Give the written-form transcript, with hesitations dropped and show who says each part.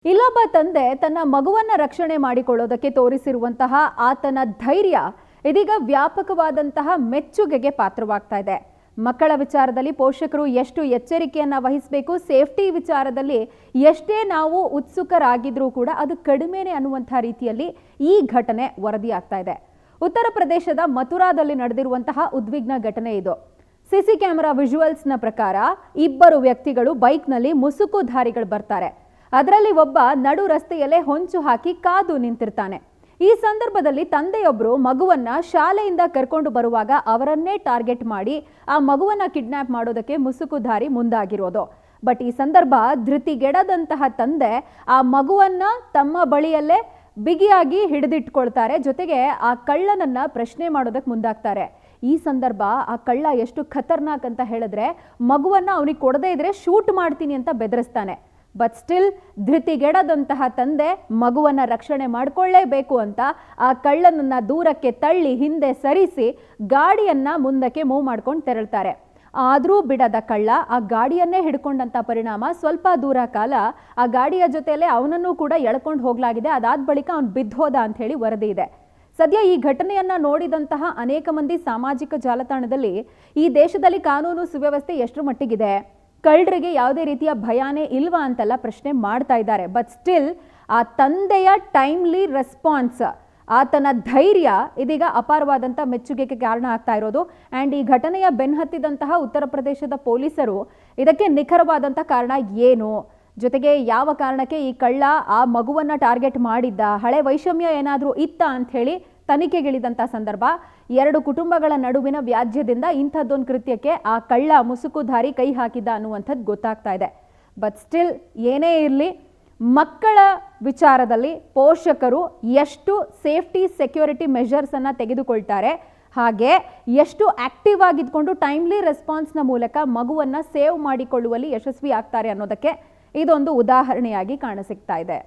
Speaker 1: ಇಲ್ಲೊಬ್ಬ ತಂದೆ ತನ್ನ ಮಗುವನ್ನ ರಕ್ಷಣೆ ಮಾಡಿಕೊಳ್ಳೋದಕ್ಕೆ ತೋರಿಸಿರುವಂತಹ ಆತನ ಧೈರ್ಯ ಇದೀಗ ವ್ಯಾಪಕವಾದಂತಹ ಮೆಚ್ಚುಗೆಗೆ ಪಾತ್ರವಾಗ್ತಾ ಇದೆ. ಮಕ್ಕಳ ವಿಚಾರದಲ್ಲಿ ಪೋಷಕರು ಎಷ್ಟು ಎಚ್ಚರಿಕೆಯನ್ನ ವಹಿಸಬೇಕು, ಸೇಫ್ಟಿ ವಿಚಾರದಲ್ಲಿ ಎಷ್ಟೇ ನಾವು ಉತ್ಸುಕರಾಗಿದ್ರೂ ಕೂಡ ಅದು ಕಡಿಮೆನೆ ಅನ್ನುವಂಥ ರೀತಿಯಲ್ಲಿ ಈ ಘಟನೆ ವರದಿಯಾಗ್ತಾ ಇದೆ. ಉತ್ತರ ಪ್ರದೇಶದ ಮಥುರಾದಲ್ಲಿ ನಡೆದಿರುವಂತಹ ಉದ್ವಿಗ್ನ ಘಟನೆ ಇದು. ಸಿಸಿ ಕ್ಯಾಮೆರಾ ವಿಜುವಲ್ಸ್ನ ಪ್ರಕಾರ ಇಬ್ಬರು ವ್ಯಕ್ತಿಗಳು ಬೈಕ್ನಲ್ಲಿ ಮುಸುಕುಧಾರಿಗಳು ಬರ್ತಾರೆ. ಅದರಲ್ಲಿ ಒಬ್ಬ ನಡು ರಸ್ತೆಯಲ್ಲೇ ಹೊಂಚು ಹಾಕಿ ಕಾದು ನಿಂತಿರ್ತಾನೆ. ಈ ಸಂದರ್ಭದಲ್ಲಿ ತಂದೆಯೊಬ್ಬರು ಮಗುವನ್ನ ಶಾಲೆಯಿಂದ ಕರ್ಕೊಂಡು ಬರುವಾಗ ಅವರನ್ನೇ ಟಾರ್ಗೆಟ್ ಮಾಡಿ ಆ ಮಗುವನ್ನ ಕಿಡ್ನಾಪ್ ಮಾಡೋದಕ್ಕೆ ಮುಸುಕುಧಾರಿ ಮುಂದಾಗಿರೋದು. ಬಟ್ ಈ ಸಂದರ್ಭ ಧೃತಿಗೆಡದಂತಹ ತಂದೆ ಆ ಮಗುವನ್ನ ತಮ್ಮ ಬಳಿಯಲ್ಲೇ ಬಿಗಿಯಾಗಿ ಹಿಡಿದಿಟ್ಕೊಳ್ತಾರೆ. ಜೊತೆಗೆ ಆ ಕಳ್ಳನನ್ನ ಪ್ರಶ್ನೆ ಮಾಡೋದಕ್ಕೆ ಮುಂದಾಗ್ತಾರೆ. ಈ ಸಂದರ್ಭ ಆ ಕಳ್ಳ ಎಷ್ಟು ಖತರ್ನಾಕ್ ಅಂತ ಹೇಳಿದ್ರೆ ಮಗುವನ್ನ ಅವನಿಗೆ ಕೊಡದೇ ಇದ್ರೆ ಶೂಟ್ ಮಾಡ್ತೀನಿ ಅಂತ ಬೆದರಿಸ್ತಾನೆ. ಬಟ್ ಸ್ಟಿಲ್ ಧೃತಿಗೆಡದಂತಹ ತಂದೆ ಮಗುವನ್ನ ರಕ್ಷಣೆ ಮಾಡ್ಕೊಳ್ಳೇಬೇಕು ಅಂತ ಆ ಕಳ್ಳನನ್ನ ದೂರಕ್ಕೆ ತಳ್ಳಿ ಹಿಂದೆ ಸರಿಸಿ ಗಾಡಿಯನ್ನ ಮುಂದಕ್ಕೆ ಮೂವ್ ಮಾಡ್ಕೊಂಡು ತೆರಳ್ತಾರೆ. ಆದರೂ ಬಿಡದ ಕಳ್ಳ ಆ ಗಾಡಿಯನ್ನೇ ಹಿಡ್ಕೊಂಡಂತ ಪರಿಣಾಮ ಸ್ವಲ್ಪ ದೂರ ಕಾಲ ಆ ಗಾಡಿಯ ಜೊತೆಯಲ್ಲೇ ಅವನನ್ನು ಕೂಡ ಎಳ್ಕೊಂಡು ಹೋಗ್ಲಾಗಿದೆ. ಅದಾದ ಬಳಿಕ ಅವನು ಬಿದ್ದೋದ ಅಂತ ಹೇಳಿ ವರದಿ ಇದೆ. ಸದ್ಯ ಈ ಘಟನೆಯನ್ನ ನೋಡಿದಂತಹ ಅನೇಕ ಮಂದಿ ಸಾಮಾಜಿಕ ಜಾಲತಾಣದಲ್ಲಿ ಈ ದೇಶದಲ್ಲಿ ಕಾನೂನು ಸುವ್ಯವಸ್ಥೆ ಎಷ್ಟು ಮಟ್ಟಿಗಿದೆ, ಕಳ್ಳರಿಗೆ ಯಾವುದೇ ರೀತಿಯ ಭಯಾನೇ ಇಲ್ವಾ ಅಂತೆಲ್ಲ ಪ್ರಶ್ನೆ ಮಾಡ್ತಾ ಇದ್ದಾರೆ. ಬಟ್ ಸ್ಟಿಲ್ ಆ ತಂದೆಯ ಟೈಮ್ಲಿ ರೆಸ್ಪಾನ್ಸ್, ಆತನ ಧೈರ್ಯ ಇದೀಗ ಅಪಾರವಾದಂಥ ಮೆಚ್ಚುಗೆಗೆ ಕಾರಣ ಆಗ್ತಾ ಇರೋದು. ಆ್ಯಂಡ್ ಈ ಘಟನೆಯ ಬೆನ್ನಹತ್ತಿದಂತಹ ಉತ್ತರ ಪ್ರದೇಶದ ಪೊಲೀಸರು ಇದಕ್ಕೆ ನಿಖರವಾದಂಥ ಕಾರಣ ಏನು, ಜೊತೆಗೆ ಯಾವ ಕಾರಣಕ್ಕೆ ಈ ಕಳ್ಳ ಆ ಮಗುವನ್ನ ಟಾರ್ಗೆಟ್ ಮಾಡಿದ್ದ, ಹಳೆ ವೈಷಮ್ಯ ಏನಾದರೂ ಇತ್ತ ಅಂತ ಹೇಳಿ ತನಿಖೆಗಿಳಿದಂಥ ಸಂದರ್ಭ ಎರಡು ಕುಟುಂಬಗಳ ನಡುವಿನ ವ್ಯಾಜ್ಯದಿಂದ ಇಂಥದ್ದೊಂದು ಕೃತ್ಯಕ್ಕೆ ಆ ಕಳ್ಳ ಮುಸುಕುಧಾರಿ ಕೈ ಹಾಕಿದ್ದ ಅನ್ನುವಂಥದ್ದು ಗೊತ್ತಾಗ್ತಾ ಇದೆ. ಬಟ್ ಸ್ಟಿಲ್ ಏನೇ ಇರಲಿ, ಮಕ್ಕಳ ವಿಚಾರದಲ್ಲಿ ಪೋಷಕರು ಎಷ್ಟು ಸೇಫ್ಟಿ ಸೆಕ್ಯೂರಿಟಿ ಮೆಷರ್ಸನ್ನು ತೆಗೆದುಕೊಳ್ತಾರೆ, ಹಾಗೆ ಎಷ್ಟು ಆಕ್ಟಿವ್ ಆಗಿದ್ಕೊಂಡು ಟೈಮ್ಲಿ ರೆಸ್ಪಾನ್ಸ್ನ ಮೂಲಕ ಮಗುವನ್ನು ಸೇವ್ ಮಾಡಿಕೊಳ್ಳುವಲ್ಲಿ ಯಶಸ್ವಿ ಆಗ್ತಾರೆ ಅನ್ನೋದಕ್ಕೆ ಇದೊಂದು ಉದಾಹರಣೆಯಾಗಿ ಕಾಣಸಿಗ್ತಾ ಇದೆ.